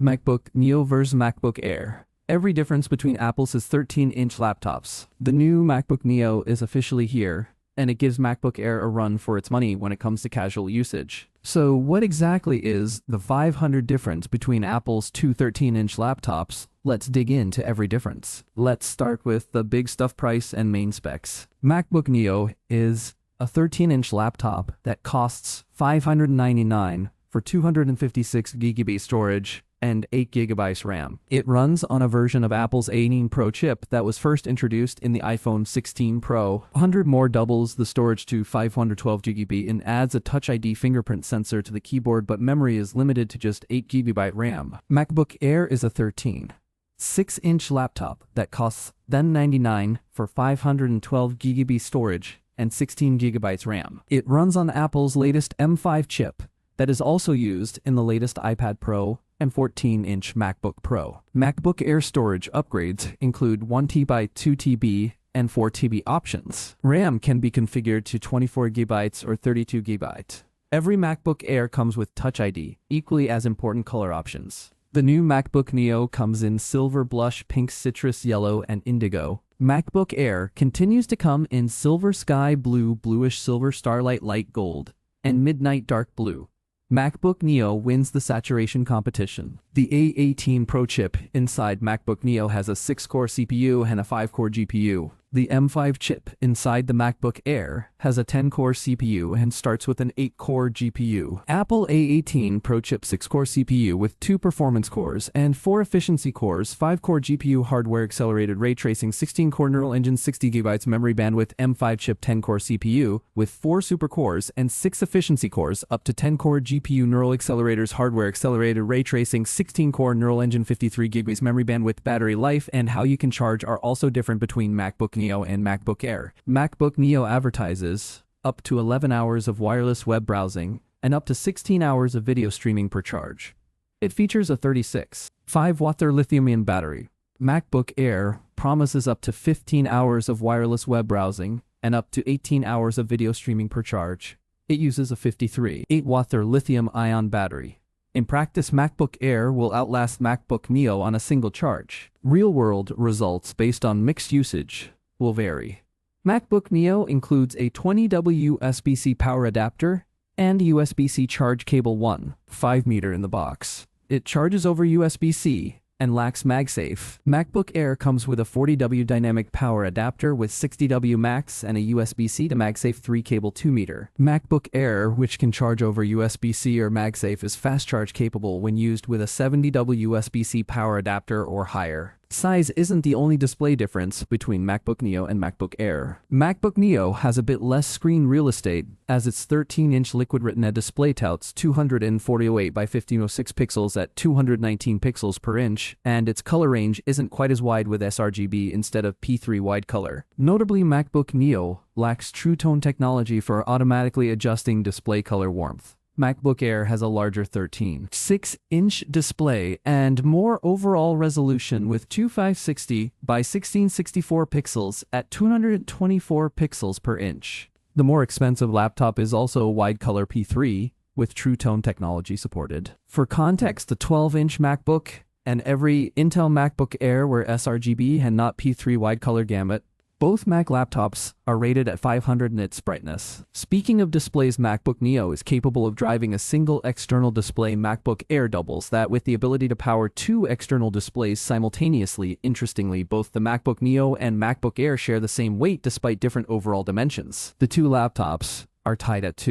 MacBook Neo vs MacBook Air. Every difference between Apple's 13-inch laptops. The new MacBook Neo is officially here, and it gives MacBook Air a run for its money when it comes to casual usage. So what exactly is the 500 difference between Apple's two 13-inch laptops? Let's dig into every difference. Let's start with the big stuff: price and main specs. MacBook Neo is a 13-inch laptop that costs $599 for 256GB storage and 8GB RAM. It runs on a version of Apple's A14 Pro chip that was first introduced in the iPhone 16 Pro. 100 more doubles the storage to 512GB and adds a Touch ID fingerprint sensor to the keyboard, but memory is limited to just 8GB RAM. MacBook Air is a 13.6-inch laptop that costs $199 for 512GB storage and 16GB RAM. It runs on Apple's latest M5 chip that is also used in the latest iPad Pro and 14-inch MacBook Pro. MacBook Air storage upgrades include 1TB, 2TB, and 4TB options. RAM can be configured to 24GB or 32GB. Every MacBook Air comes with Touch ID, equally as important color options. The new MacBook Neo comes in silver, blush, pink, citrus, yellow, and indigo. MacBook Air continues to come in silver, sky blue, bluish silver, starlight, light gold, and midnight dark blue. MacBook Neo wins the saturation competition. The A14 Pro chip inside MacBook Neo has a 6-core CPU and a 5-core GPU. The M5 chip inside the MacBook Air has a 10-core CPU and starts with an 8-core GPU. Apple A14 Pro chip 6-core CPU with 2 performance cores and 4 efficiency cores, 5-core GPU, hardware accelerated ray tracing, 16-core neural engine, 60GB memory bandwidth. M5 chip 10-core CPU with 4 super cores and 6 efficiency cores, up to 10-core GPU, neural accelerators, hardware accelerated ray tracing, 16-core neural engine, 53GB memory bandwidth. Battery life and how you can charge are also different between MacBook Neo and MacBook Air. MacBook Neo advertises up to 11 hours of wireless web browsing and up to 16 hours of video streaming per charge. It features a 36.5 lithium-ion battery. MacBook Air promises up to 15 hours of wireless web browsing and up to 18 hours of video streaming per charge. It uses a 53.8 lithium-ion battery. In practice, MacBook Air will outlast MacBook Neo on a single charge. Real-world results based on mixed usage will vary. MacBook Neo includes a 20W USB-C power adapter and USB-C charge cable 1.5 meter in the box. It charges over USB-C and lacks MagSafe. MacBook Air comes with a 40W dynamic power adapter with 60W max and a USB-C to MagSafe 3 cable 2 meter. MacBook Air, which can charge over USB-C or MagSafe, is fast charge capable when used with a 70W USB-C power adapter or higher. Size isn't the only display difference between MacBook Neo and MacBook Air. MacBook Neo has a bit less screen real estate, as its 13-inch Liquid Retina display touts 240 by 1506 pixels at 219 pixels per inch, and its color range isn't quite as wide with sRGB instead of P3 wide color. Notably, MacBook Neo lacks True Tone technology for automatically adjusting display color warmth. MacBook Air has a larger 13.6-inch display and more overall resolution with 2560 by 1664 pixels at 224 pixels per inch. The more expensive laptop is also a wide color P3 with True Tone technology supported. For context, the 12-inch MacBook and every Intel MacBook Air were sRGB and not P3 wide color gamut. Both Mac laptops are rated at 500 nits brightness. Speaking of displays, MacBook Neo is capable of driving a single external display. MacBook Air doubles that with the ability to power 2 external displays simultaneously. Interestingly, both the MacBook Neo and MacBook Air share the same weight despite different overall dimensions. The two laptops are tied at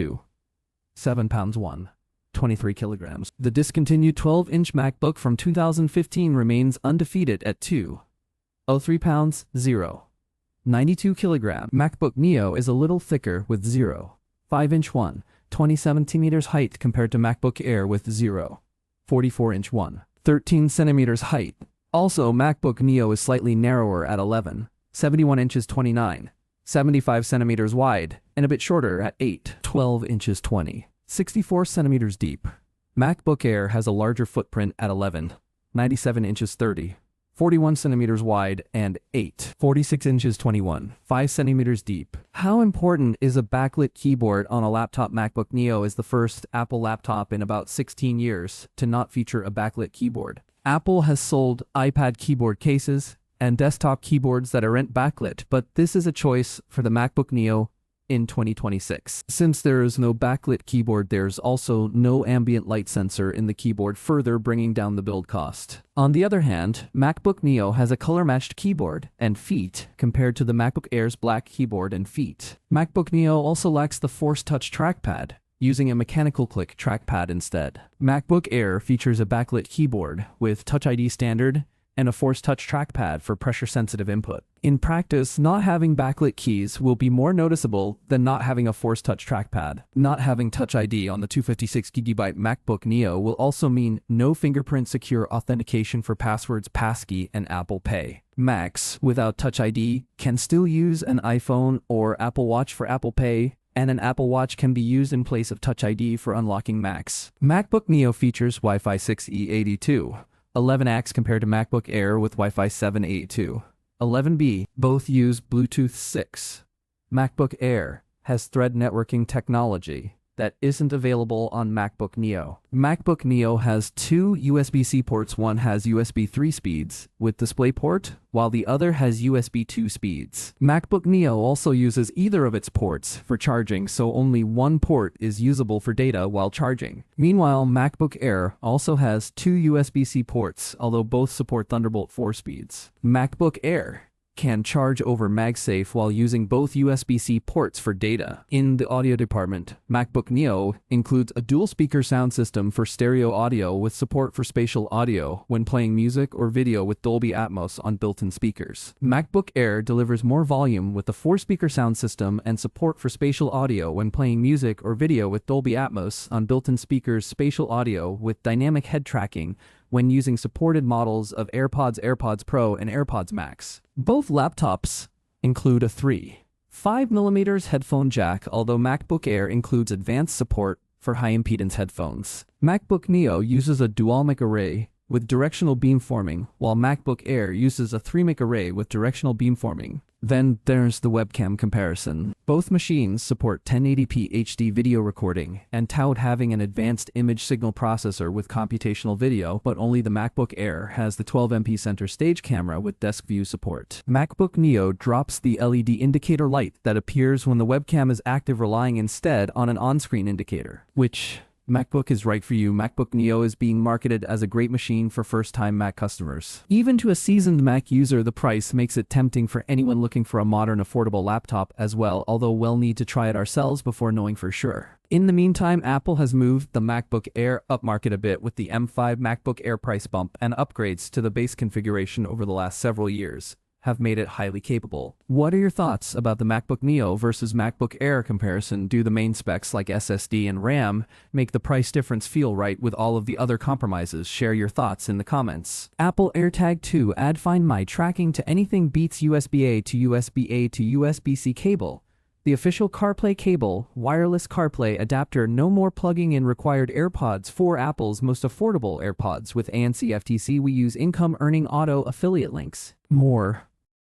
7 pounds 23 kilograms. The discontinued 12-inch MacBook from 2015 remains undefeated at 3 pounds 92 kilogram. MacBook Neo is a little thicker with 5-inch 27 centimeters height compared to MacBook Air with 44-inch 13 centimeters height. Also, MacBook Neo is slightly narrower at 71 inches 75 centimeters wide and a bit shorter at 12 inches 64 centimeters deep. MacBook Air has a larger footprint at 97 inches 41 centimeters wide, and 46 inches 5 centimeters deep. How important is a backlit keyboard on a laptop? MacBook Neo is the first Apple laptop in about 16 years to not feature a backlit keyboard. Apple has sold iPad keyboard cases and desktop keyboards that aren't backlit, but this is a choice for the MacBook Neo in 2026. Since there is no backlit keyboard, there's also no ambient light sensor in the keyboard, further bringing down the build cost. On the other hand, MacBook Neo has a color-matched keyboard and feet compared to the MacBook Air's black keyboard and feet. MacBook Neo also lacks the Force Touch trackpad, using a mechanical click trackpad instead. MacBook Air features a backlit keyboard with Touch ID standard and a Force Touch trackpad for pressure-sensitive input. In practice, not having backlit keys will be more noticeable than not having a Force Touch trackpad. Not having Touch ID on the 256GB MacBook Neo will also mean no fingerprint secure authentication for passwords, Passkey, and Apple Pay. Macs without Touch ID can still use an iPhone or Apple Watch for Apple Pay, and an Apple Watch can be used in place of Touch ID for unlocking Macs. MacBook Neo features Wi-Fi 6E82. 11X compared to MacBook Air with Wi-Fi 7.82. 11B, both use Bluetooth 6. MacBook Air has thread networking technology that isn't available on MacBook Neo. MacBook Neo has two USB-C ports. One has USB 3 speeds with DisplayPort, while the other has USB 2 speeds. MacBook Neo also uses either of its ports for charging, so only one port is usable for data while charging. Meanwhile, MacBook Air also has two USB-C ports, although both support Thunderbolt 4 speeds. MacBook Air can charge over MagSafe while using both USB-C ports for data. In the audio department, MacBook Neo includes a dual-speaker sound system for stereo audio with support for spatial audio when playing music or video with Dolby Atmos on built-in speakers. MacBook Air delivers more volume with a 4-speaker sound system and support for spatial audio when playing music or video with Dolby Atmos on built-in speakers, spatial audio with dynamic head tracking when using supported models of AirPods, AirPods Pro, and AirPods Max. Both laptops include a 3.5mm headphone jack, although MacBook Air includes advanced support for high-impedance headphones. MacBook Neo uses a dual mic array with directional beamforming, while MacBook Air uses a 3-mic array with directional beamforming. Then there's the webcam comparison. Both machines support 1080p HD video recording and tout having an advanced image signal processor with computational video, but only the MacBook Air has the 12MP center stage camera with desk view support. MacBook Neo drops the LED indicator light that appears when the webcam is active, relying instead on an on-screen indicator. Which MacBook is right for you? MacBook Neo is being marketed as a great machine for first-time Mac customers. Even to a seasoned Mac user, the price makes it tempting for anyone looking for a modern, affordable laptop as well, although we'll need to try it ourselves before knowing for sure. In the meantime, Apple has moved the MacBook Air upmarket a bit with the M5 MacBook Air price bump, and upgrades to the base configuration over the last several years have made it highly capable. What are your thoughts about the MacBook Neo versus MacBook Air comparison? Do the main specs like SSD and RAM make the price difference feel right with all of the other compromises? Share your thoughts in the comments. Apple AirTag 2 add Find My tracking to anything beats USB-A to USB-A to USB-C cable. The official CarPlay cable, wireless CarPlay adapter, no more plugging in required. AirPods 4, Apple's most affordable AirPods with ANC FTC. We use income earning auto affiliate links. More